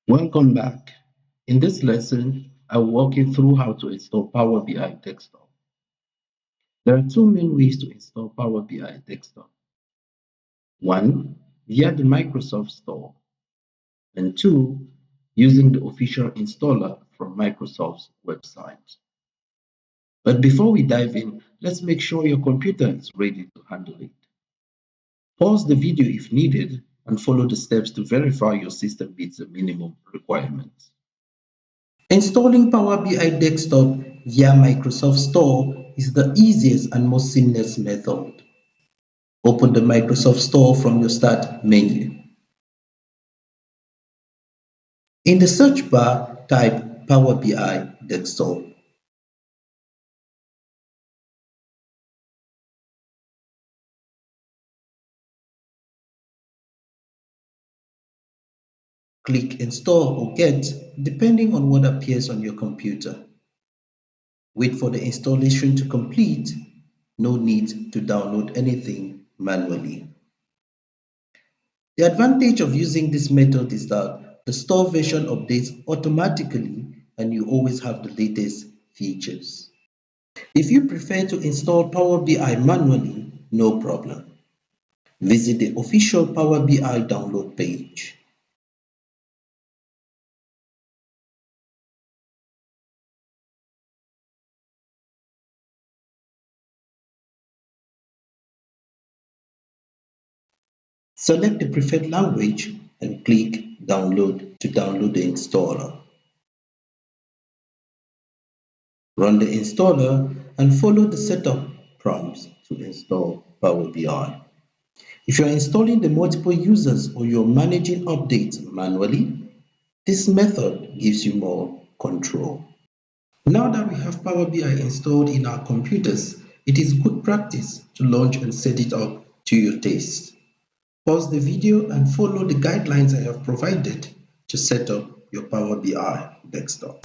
Welcome back. In this lesson, I'll walk you through how to install Power BI Desktop. There are two main ways to install Power BI Desktop. One, via the Microsoft Store, and two, using the official installer from Microsoft's website. But before we dive in, let's make sure your computer is ready to handle it. Pause the video if needed and follow the steps to verify your system meets the minimum requirements. Installing Power BI Desktop via Microsoft Store is the easiest and most seamless method. Open the Microsoft Store from your Start menu. In the search bar, type Power BI Desktop. Click Install or Get, depending on what appears on your computer. Wait for the installation to complete. No need to download anything manually. The advantage of using this method is that the store version updates automatically and you always have the latest features. If you prefer to install Power BI manually, no problem. Visit the official Power BI download page. Select the preferred language and click Download to download the installer. Run the installer and follow the setup prompts to install Power BI. If you're installing the multiple users or you're managing updates manually, this method gives you more control. Now that we have Power BI installed in our computers, it is good practice to launch and set it up to your taste. Pause the video and follow the guidelines I have provided to set up your Power BI desktop.